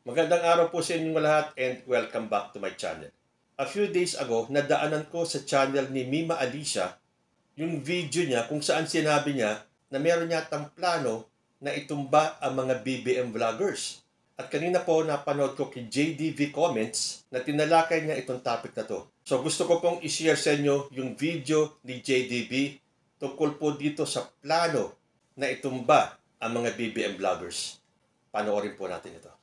Magandang araw po sa inyong lahat and welcome back to my channel. A few days ago, nadaanan ko sa channel ni Mima Alicia yung video niya kung saan sinabi niya na meron yatang plano na itumba ang mga BBM vloggers. At kanina po napanood ko kay JDV Comments na tinalakay niya itong topic na to. So gusto ko pong i-share sa inyo yung video ni JDV tungkol po dito sa plano na itumba ang mga BBM vloggers. Panoorin po natin ito.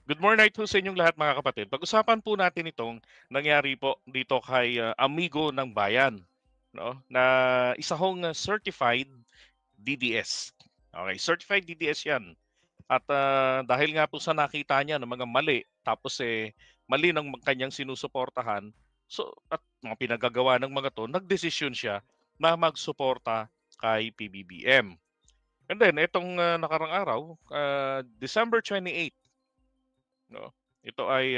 Good morning po sa inyong lahat mga kapatid. Pag-usapan po natin itong nangyari po dito kay Amigo ng Bayan, no? Na isa hong certified DDS. Okay, certified DDS 'yan. At dahil nga po sa nakita niya ng mga mali, tapos mali ng kanyang sinusuportahan, so at mga pinagagawa ng mga 'to, nagdesisyon siya na magsuporta kay PBBM. And then itong nakarang araw, December 28, no? Ito ay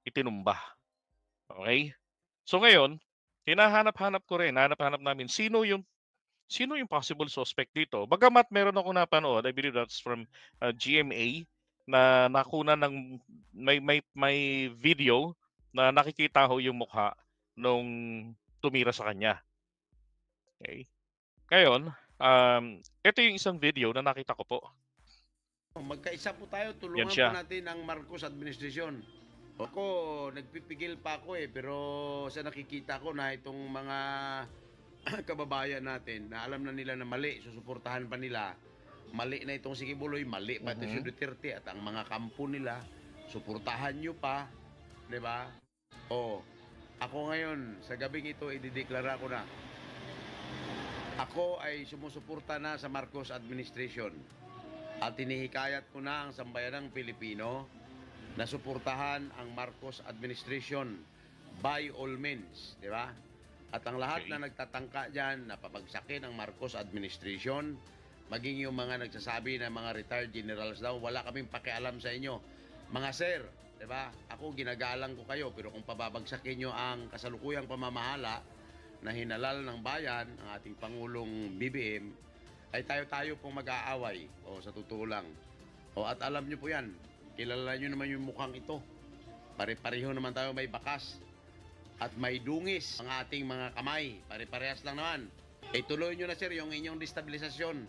itinumba. Okay? So ngayon, hinahanap-hanap ko rin, hanap-hanap namin sino yung possible suspect dito. Bagamat meron ako napanood, I believe that's from GMA na nakuna ng may video na nakikita ho yung mukha nung tumira sa kanya. Okay? Ngayon, ito yung isang video na nakita ko po. Magkaisa po tayo, Yan tulungan po siya. natin ang Marcos administrasyon. Ako, nagpipigil pa ako pero sa nakikita ko na itong mga kababayan natin na alam na nila na mali, susuportahan pa nila, mali na itong si Kibuloy, mali pa ito si Duterte at ang mga kampo nila, suportahan nyo pa, di ba? Ako ngayon, sa gabing ito, idideklara ko na, ako ay sumusuporta na sa Marcos administration. At tinihikayat ko na ang sambayanang Pilipino na suportahan ang Marcos administration by all means, di ba? At ang lahat na nagtatangka dyan na papagsakin ang Marcos administration, maging yung mga nagsasabi na mga retired generals daw, wala kaming pakialam sa inyo. Mga sir, di ba? Ako ginagalang ko kayo, pero kung pababagsakin nyo ang kasalukuyang pamamahala na hinalal ng bayan, ang ating Pangulong BBM, ay tayo-tayo pong mag-aaway. Sa totoo lang. At alam nyo po yan, kilala nyo naman yung mukhang ito. Pare-pareho naman tayo may bakas at may dungis ang ating mga kamay. Pare-parehas lang naman. Tuloy nyo na sir yung inyong destabilisasyon.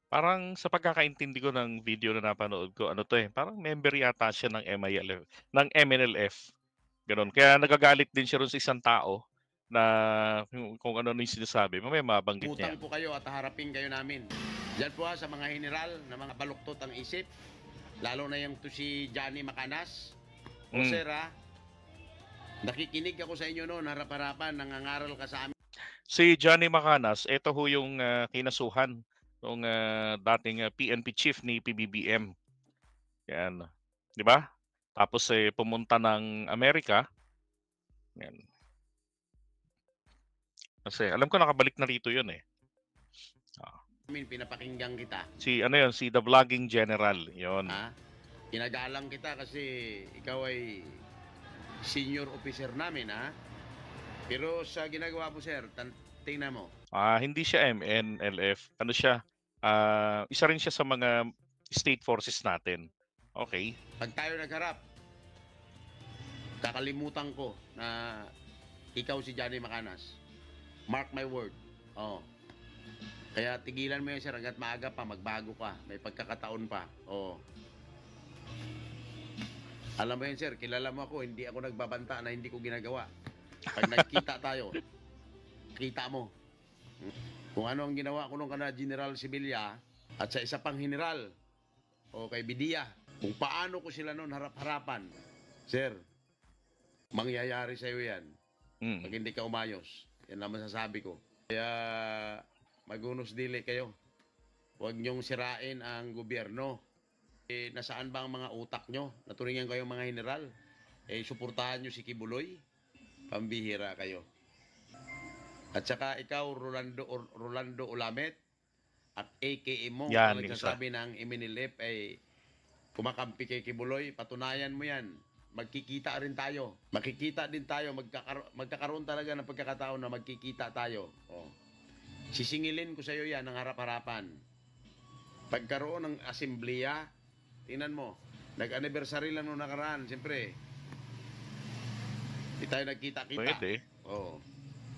Parang sa pagkakaintindi ko ng video na napanood ko, parang member yata siya ng MILF, ng MNLF. Gano'n. Kaya nagagalit din siya ron sa isang tao na kung ano yung sinasabi. Mamaya mabanggit niya Butang yan. po kayo at harapin kayo namin. Diyan po sa mga general na mga baluktot ang isip. Lalo na yung to si Johnny Macanas. Sir nakikinig ako sa inyo noon, harap-harapan, nangangaral ka sa amin. Si Johnny Macanas, ito ho yung kinasuhan ng dating PNP chief ni PBBM. Yan. Di ba? Tapos pumunta ng Amerika. Yan. Kasi alam ko nakabalik na rito yun eh. Pinapakinggan kita. Si The Vlogging General, yon. Kinagalang kita kasi ikaw ay senior officer namin, Pero sa ginagawa mo, sir, tingnan mo. Hindi siya MNLF. Ano siya? Isa rin siya sa mga state forces natin. Okay. Pag tayo nagharap, kakalimutan ko na ikaw si Johnny Macanas. Mark my word. Kaya tigilan mo yan, sir, hanggat maaga pa, magbago ka. May pagkakataon pa. Alam mo yan, sir, kilala mo ako, hindi ako nagbabanta na hindi ko ginagawa. Pag nagkita tayo, kita mo. Kung ano ang ginawa ko nung kana General Sibilia at sa isa pang general kay Bidia, kung paano ko sila noon harap-harapan, sir, mangyayari sa iyo yan. Pag hindi ka umayos. Yan naman sasabi ko. Kaya magunos dili kayo. Huwag niyong sirain ang gobyerno. Nasaan ba ang mga utak nyo? Naturingan kayo mga general. Suportahan nyo si Kibuloy. Pambihira kayo. At saka ikaw, Rolando Olamet, at AKA mo, Yan, ang nagsasabi ng MNLF ay kumakampi kay Kibuloy, patunayan mo yan. Magkikita rin tayo. Makikita din tayo. Magkakaroon talaga ng pagkakataon na magkikita tayo. Sisingilin ko sa iyo yan ng harap-harapan. Pagkaroon ng asembleya tingnan mo. Nag-anniversary lang nung nakaraan, siyempre. Hindi tayo nagkita-kita. Pwede. Oo.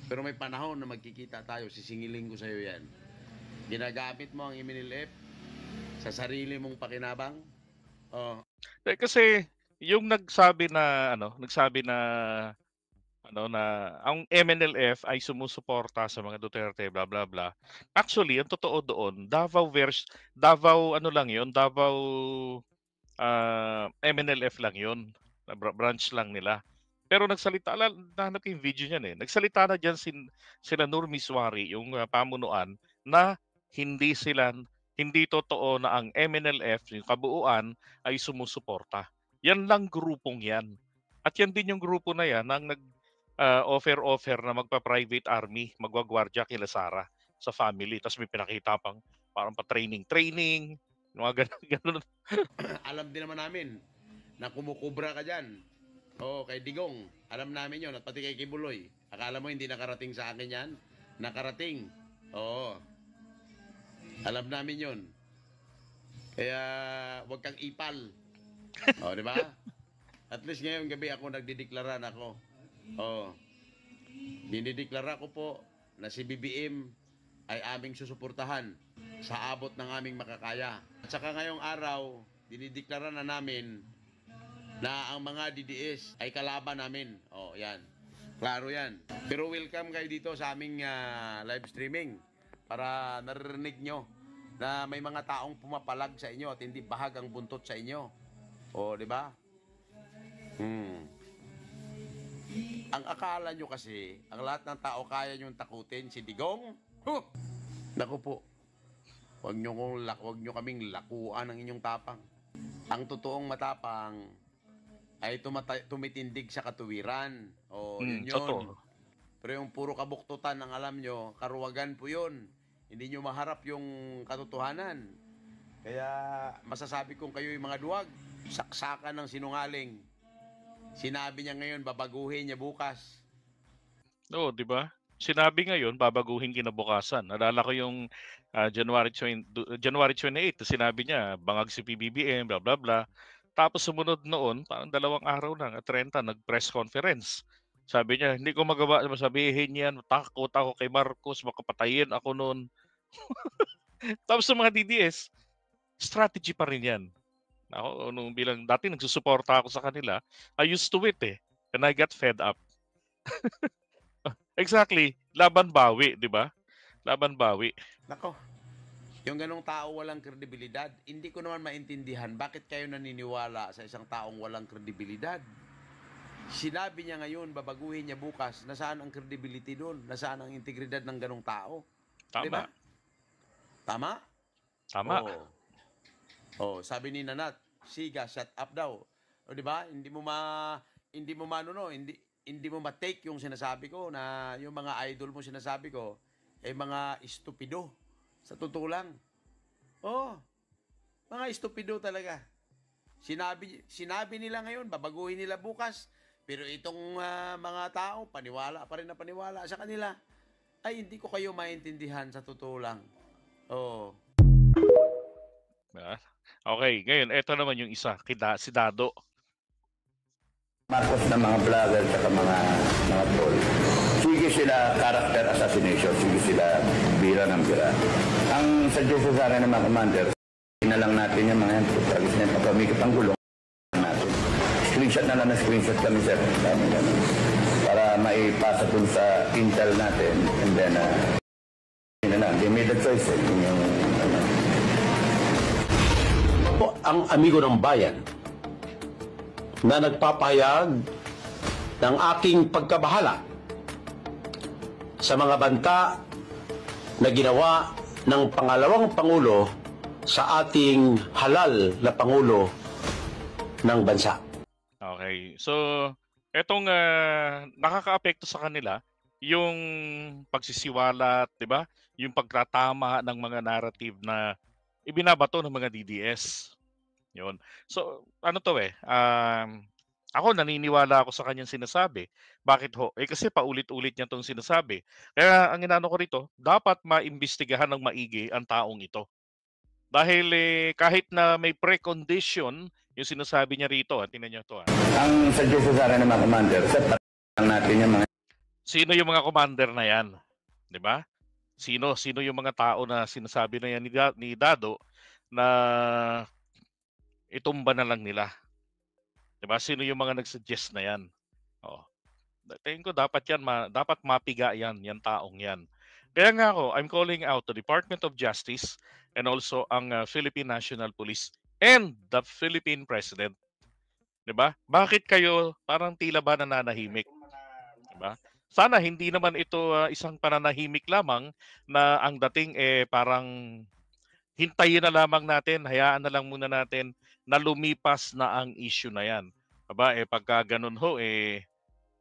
Pero may panahon na magkikita tayo, sisingiling ko sa'yo yan. Ginagamit mo ang MNLF sa sarili mong pakinabang? Oh. Kasi yung nagsabi na ang MNLF ay sumusuporta sa mga Duterte, bla bla bla. Actually, ang totoo doon, Davao ano lang 'yon, Davao MNLF lang 'yon. Branch lang nila. Pero nagsalita, nahanap ko yung video niyan eh. Nagsalita na diyan sila Nur Miswari, yung pamunuan, na hindi totoo na ang MNLF, yung kabuuan, ay sumusuporta. Yan lang grupong yan. At yan din yung grupo na yan ang offer na magpa-private army, magwagwardya kila Sara sa family. Tapos may pinakita pang parang pa-training, mga ganun. Alam din naman namin na kumukubra ka dyan. Oo, kay Digong. Alam namin yon at pati kay Kibuloy. Akala mo hindi nakarating sa akin yan? Nakarating. Oo. Alam namin yon. Kaya huwag kang ipal. O, di ba? At least ngayong gabi ako nagdideklara na ako. Oo. Dinideklara ko po na si BBM ay aming susuportahan sa abot ng aming makakaya. At saka ngayong araw, dinideklara na namin na ang mga DDS ay kalaban namin. Oh, yan. Klaro yan. Pero welcome kayo dito sa aming live streaming para naririnig nyo na may mga taong pumapalag sa inyo at hindi bahag ang buntot sa inyo. Oh, di ba? Ang akala nyo kasi, ang lahat ng tao kaya nyo takutin, si Digong? Huh! Naku po, huwag nyo kaming lakuan ng inyong tapang. Ang totoong matapang ay tumitindig sa katuwiran. O, yun. Totoo. Pero yung puro kabuktutan ang alam nyo, karuwagan po yun. Hindi nyo maharap yung katotohanan. Kaya masasabi kong kayo yung mga duwag, saksakan ng sinungaling. Sinabi niya ngayon, babaguhin niya bukas. Oo, di ba? Sinabi ngayon, babaguhin kinabukasan. Nalala ko yung January 28, sinabi niya, bangag si PBBM, bla bla bla. Tapos sumunod noon, parang 2 araw lang, at 30, nag-press conference. Sabi niya, hindi ko magawa na sabihin yan, takot ako kay Marcos, makapatayin ako noon. Tapos sa mga DDS, strategy pa rin yan. Ako, nung bilang dati nagsusuporta ako sa kanila, I used to it eh. And I got fed up. Exactly. Laban bawi, di ba? Laban bawi. Nako, yung ganong tao walang kredibilidad, hindi ko naman maintindihan bakit kayo naniniwala sa isang taong walang kredibilidad. Sinabi niya ngayon, babaguhin niya bukas, nasaan ang credibility doon? Nasaan ang integridad ng ganong tao? Tama. Diba? Tama? Tama. Sabi ni Nanat, Siga, shut up daw. O di ba? Hindi mo ma-take yung sinasabi ko na yung mga idol mo sinasabi ko ay mga estupido. Sa totoo lang. Mga estupido talaga. Sinabi nila ngayon, babaguhin nila bukas. Pero itong mga tao, paniwala pa rin na paniwala sa kanila. Ay, hindi ko kayo maintindihan sa totoo lang. Okay, ngayon, eto naman yung isa, si Dado. Marcos na mga vlogger at mga troll. Sige sila character assassination, sige sila bira ng bira. Ang suggestion sa akin ng mga commander, na lang natin yung mga yan, pagkagis na yung papamigit ang gulong natin. Screenshot na lang na screenshot kami sir. Para maipasa dun sa intel natin. And then, they made the choice. Ang amigo ng bayan na nagpapahayag ng aking pagkabahala sa mga banta na ginawa ng pangalawang Pangulo sa ating halal na Pangulo ng bansa. Okay, so etong nakakaapekto sa kanila yung pagsisiwalat, 'di ba? Yung pagtatama ng mga narrative na ibinabato ng mga DDS. Yun. So, ano to ako naniniwala ako sa kanyang sinasabi. Bakit ho? Kasi paulit-ulit niya itong sinasabi. Kaya ang inano ko rito, dapat maimbestigahan ng maigi ang taong ito. Dahil kahit na may precondition, yung sinasabi niya rito, tingnan niyo to. Ang suggestion sa akin ng mga commander, set lang natin yung mga Sino yung mga commander na yan? 'Di ba? Sino yung mga tao na sinasabi na yan ni Dado na itumba na lang nila? 'Di ba? Sino yung mga nagsuggest na yan? Oh. Tingin ko dapat yan dapat mapiga yan taong yan. Kaya nga ako, I'm calling out the Department of Justice and also ang Philippine National Police and the Philippine President. 'Di ba? Bakit kayo parang tila ba nananahimik? 'Di ba? Sana hindi naman ito isang pananahimik lamang na ang dating parang hintayin na lamang natin, hayaan na lang muna natin na lumipas na ang issue na 'yan. Aba pagka ganun ho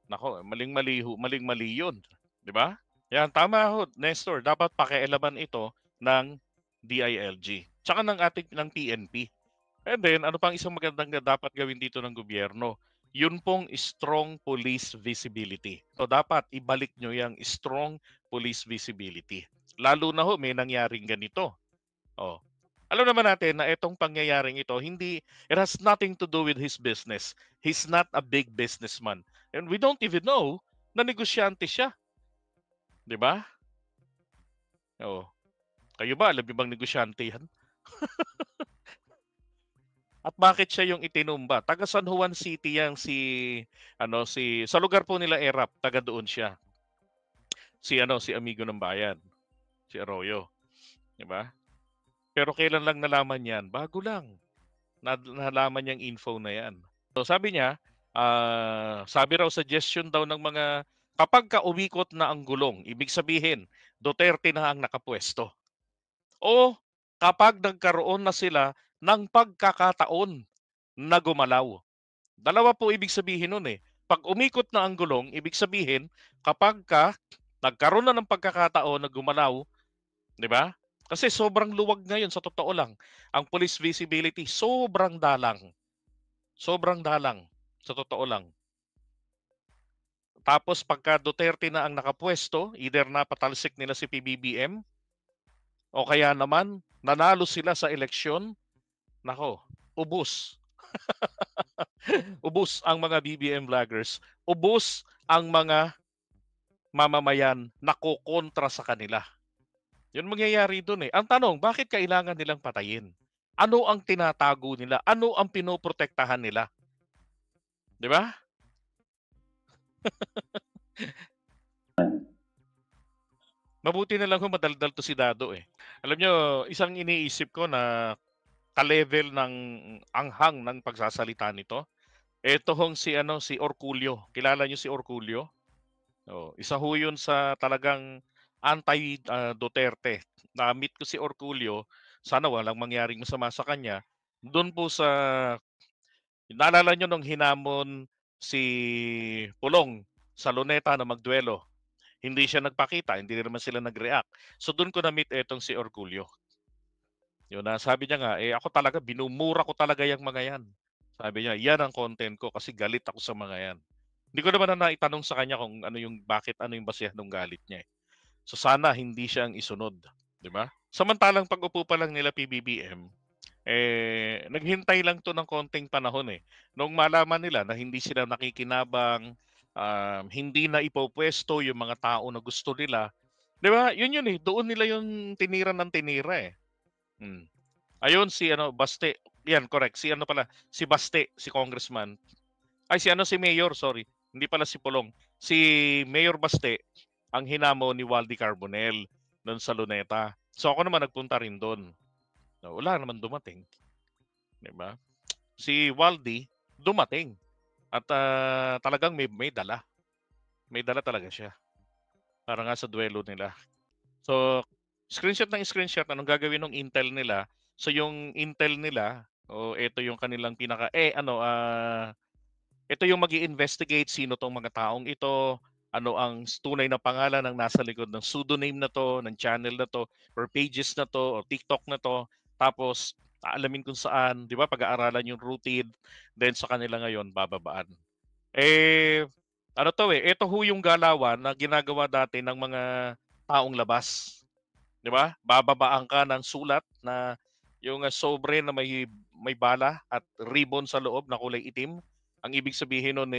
nako, maling-mali 'yun, 'di ba? Yan tama ho, Nestor, dapat pakialaman ito ng DILG. Tsaka ng PNP. And then ano pang isang magandang dapat gawin dito ng gobyerno? Yun pong strong police visibility. So dapat ibalik nyo yung strong police visibility. Lalo na ho may nangyaring ganito. Oh. Alam naman natin na itong pangyayaring ito, it has nothing to do with his business. He's not a big businessman. And we don't even know na negosyante siya. 'Di ba? Oh. Kayo ba, alam niyo bang negosyante yan? At bakit siya yung itinumba? Taga San Juan City yang sa lugar po nila Erap, taga doon siya. Si amigo ng bayan, si Arroyo, 'di ba? Pero kailan lang nalaman 'yan? Bago lang. Nalaman yang info na 'yan. So sabi niya, sabi raw suggestion daw ng mga kapag umikot na ang gulong, ibig sabihin Duterte na ang nakapwesto. O kapag nagkaroon na sila ng pagkakataon na gumalaw. Dalawa po ibig sabihin nun eh. Pag umikot na ang gulong, ibig sabihin kapag nagkaroon na ng pagkakataon na gumalaw, 'di ba? Kasi sobrang luwag ngayon sa totoo lang. Ang police visibility sobrang dalang. Sobrang dalang sa totoo lang. Tapos pagka Duterte na ang nakapwesto, either napatalsik nila si PBBM o kaya naman nanalo sila sa eleksyon, nako, ubos. Ubos ang mga BBM vloggers. Ubos ang mga mamamayan na kukontra sa kanila. Yun mangyayari doon eh. Ang tanong, bakit kailangan nilang patayin? Ano ang tinatago nila? Ano ang pinoprotektahan nila? 'Di ba? Mabuti na lang kung madaldal to si Dado eh. Alam nyo, isang iniisip ko na ka-level ng anghang ng pagsasalita nito. Ito hong si Orculio. Kilala niyo si Orculio? Oh, isa ho yun sa talagang anti-Duterte. Na-meet ko si Orculio. Sana walang mangyaring masama sa kanya. Doon po sa, naalala nyo nung hinamon si Pulong sa Luneta na magduelo. Hindi siya nagpakita, hindi naman sila nag-react. So doon ko na-meet etong si Orculio. Yun na, sabi niya nga, ako talaga, binumura ko talaga yung mga yan. Sabi niya, yan ang content ko kasi galit ako sa mga yan. Hindi ko naman na naitanong sa kanya kung ano yung basihan ng galit niya. So sana hindi siya ang isunod, 'di ba? Samantalang pag-upo pa lang nila PBBM, naghintay lang to ng konting panahon eh. Nung malaman nila na hindi sila nakikinabang, hindi na ipopwesto yung mga tao na gusto nila, 'di ba? Yun eh, doon nila yung tinira ng tinira eh. Ayun si Baste. Yan, correct. Si Baste, si congressman. Ay si Mayor, sorry. Hindi pala si Pulong. Si Mayor Baste ang hinamo ni Waldy Carbonell doon sa Luneta. So ako naman nagpunta rin doon. Wala naman dumating. 'Di ba? Si Waldy dumating. At talagang may dala. May dala talaga siya. Para nga sa duelo nila. So screenshot anong gagawin ng intel nila? So yung intel nila, ito yung kanilang ito yung magi-investigate sino tong mga taong ito, ano ang tunay na pangalan ng nasa likod ng pseudonym na to, ng channel na to, or pages na to, or TikTok na to. Tapos aalamin kung saan, 'di ba? Pag-aaralan yung routine, then sa kanila ngayon bababaan. Ito ho yung galawan na ginagawa dati ng mga taong labas. 'Di ba? Bababaan ka ng sulat na Yung sobre na may bala at ribbon sa loob na kulay itim, ang ibig sabihin nun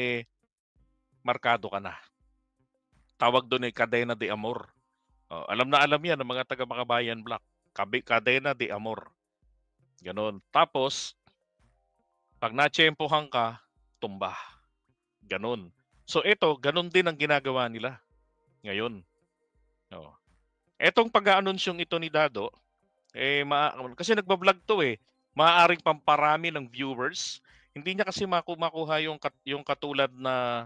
markado ka na. Tawag doon cadena de amor. Alam na alam yan ng mga taga Makabayan Black. Cadena de amor. Ganon. Tapos, pag natsyempohan ka, tumba. Ganon. So ito, ganon din ang ginagawa nila ngayon. Etong pag-aanunsyong ito ni Dado, kasi nagbablog to maaaring pamparami ng viewers. Hindi niya kasi makuha yung katulad na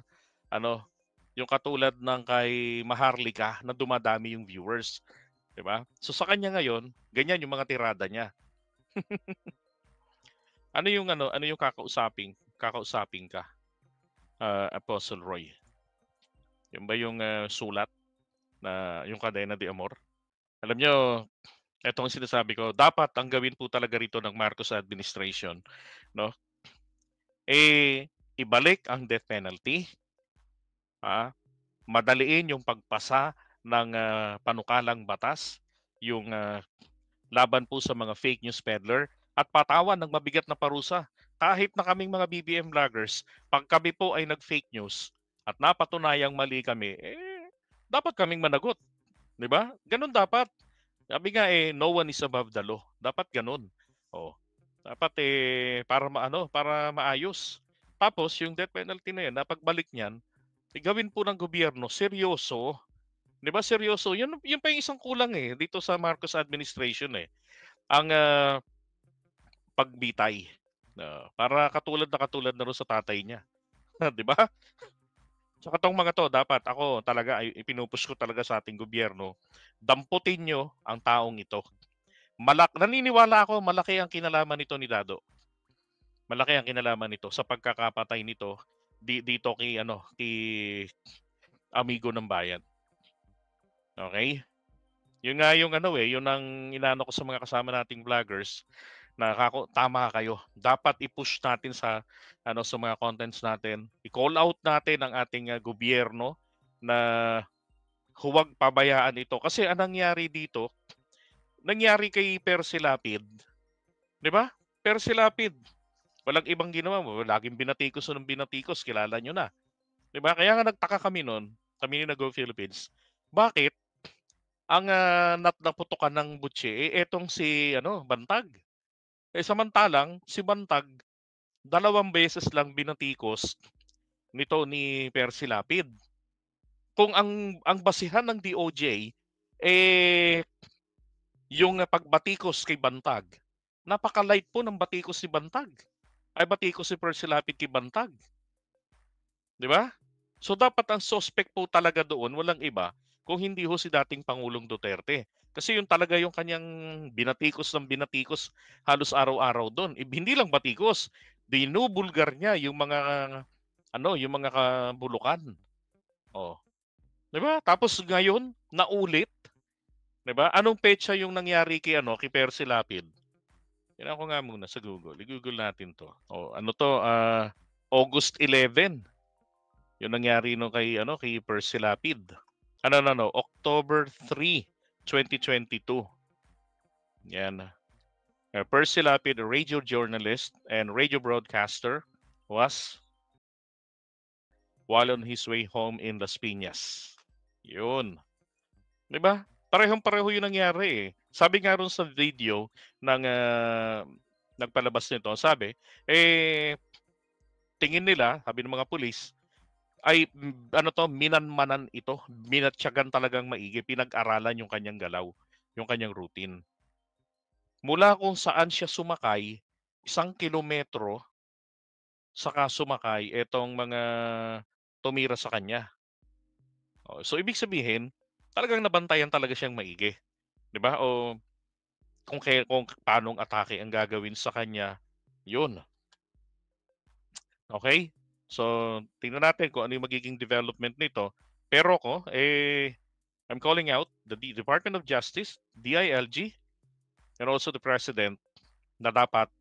yung katulad ng kay Maharlika na dumadami yung viewers, 'di ba? So sa kanya ngayon, ganyan yung mga tirada niya. Ano yung kakausapin ka? Apostle Roy. Yung ba yung sulat na yung Cadena de Amor? Alam nyo, etong sinasabi ko, dapat ang gawin po talaga rito ng Marcos administration, no? Ibalik ang death penalty, madaliin yung pagpasa ng panukalang batas, yung laban po sa mga fake news peddler, at patawan ng mabigat na parusa. Kahit na kaming mga BBM vloggers, pag kami po ay nag-fake news at napatunayang mali kami, dapat kaming managot. Di ba? Ganun dapat. Sabi nga no one is above the law. Dapat ganun. Dapat para maayos. Tapos yung death penalty na yan, napagbalik niyan, gawin po ng gobyerno seryoso. 'Di ba seryoso? Yun pa yung isang kulang dito sa Marcos administration Ang pagbitay. Para katulad na rin sa tatay niya. 'Di ba? Saka tong mga to, dapat ako talaga ay ipinupush ko talaga sa ating gobyerno. Damputin nyo ang taong ito. Naniniwala ako malaki ang kinalaman nito ni Dado. Malaki ang kinalaman nito sa pagkakapatay nito dito kay amigo ng bayan. Okay? Yun nga yung yun ang inano ko sa mga kasama nating vloggers na tama kayo. Dapat i-push natin sa mga contents natin. I-call out natin ang ating gobyerno na huwag pabayaan ito. Kasi anong nangyari dito, nangyari kay Percy Lapid. 'Di ba? Percy Lapid. Walang ibang ginawa mo. Laging binatikos ng binatikos. Kilala nyo na. 'Di ba? Kaya nga nagtaka kami noon, kami ni Go Philippines. Bakit ang naputukan ng butche etong si Bantag? Samantalang si Bantag 2 beses lang binatikos nito ni Percy Lapid. Kung ang basihan ng DOJ yung pagbatikos kay Bantag, napaka-light po ng batikos si Bantag. Ay batikos si Percy Lapid kay Bantag. 'Di ba? So dapat ang suspect po talaga doon walang iba kung hindi ho si dating Pangulong Duterte. Kasi yun talaga yung kanyang binatikos ng binatikos halos araw-araw doon. Hindi lang batikos, dinubulgar niya yung mga yung mga kabulukan. 'Di ba? Tapos ngayon naulit, 'di ba? Anong petsa yung nangyari kay Percy Lapid? Tingnan ko nga muna sa Google. I-Google natin 'to. August 11. Yung nangyari kay Percy Lapid. October 3, 2022. Yan. Percy Lapid, a radio journalist and radio broadcaster, was while on his way home in Las Piñas. Yun. 'Di ba? Parehong-pareho yung nangyari Sabi nga ron sa video ng nagpalabas nito, sabi, tingin nila, sabi ng mga pulis, ay minanmanan ito, minatyagan talagang maigi, pinag-aralan yung kanyang galaw, yung kanyang routine. Mula kung saan siya sumakay, 1 kilometro saka sumakay itong mga tumira sa kanya. So ibig sabihin, talagang nabantayan talaga siyang maigi. 'Di ba? O kung paanong atake ang gagawin sa kanya, yun. Okay? So, tingnan natin kung ano yung magiging development nito. Pero I'm calling out the Department of Justice, DILG, and also the President na dapat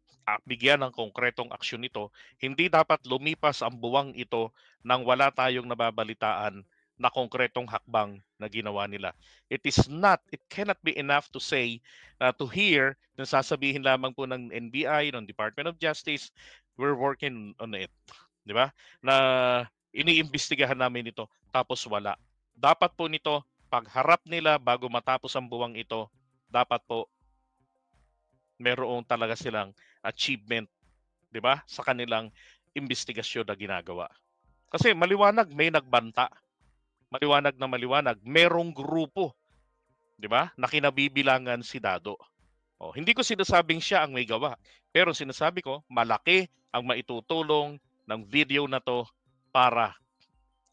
bigyan ng konkretong aksyon nito. Hindi dapat lumipas ang buwang ito nang wala tayong nababalitaan na konkretong hakbang na ginawa nila. It cannot be enough to say, to hear, na sasabihin lamang po ng NBI, ng Department of Justice, we're working on it. Di ba? Na iniimbestigahan namin ito, tapos wala. Dapat po nito, pagharap nila bago matapos ang buwang ito, dapat po meron talaga silang achievement, di ba? Sa kanilang investigasyon na ginagawa. Kasi maliwanag, may nagbanta. Maliwanag na maliwanag, merong grupo, di ba? Na kinabibilangan si Dado. Hindi ko sinasabing siya ang may gawa, pero sinasabi ko, malaki ang maitutulong ng video na to para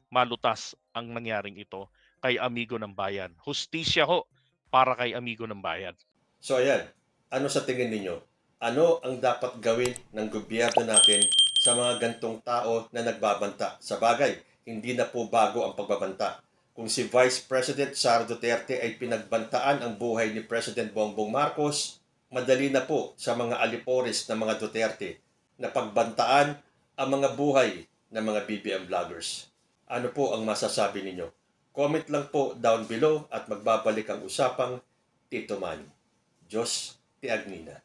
malutas ang nangyaring ito kay Amigo ng Bayan. Hustisya ho para kay Amigo ng Bayan. So ayan, ano sa tingin ninyo? Ano ang dapat gawin ng gobyerno natin sa mga gantong tao na nagbabanta? Sa bagay, hindi na po bago ang pagbabanta. Kung si Vice President Sara Duterte ay pinagbantaan ang buhay ni President Bongbong Marcos, madali na po sa mga alipores ng mga Duterte na pagbantaan ang mga buhay ng mga BBM vloggers. Ano po ang masasabi ninyo? Comment lang po down below at magbabalik ang usapang Tito Manny. Diyos ti Agnina.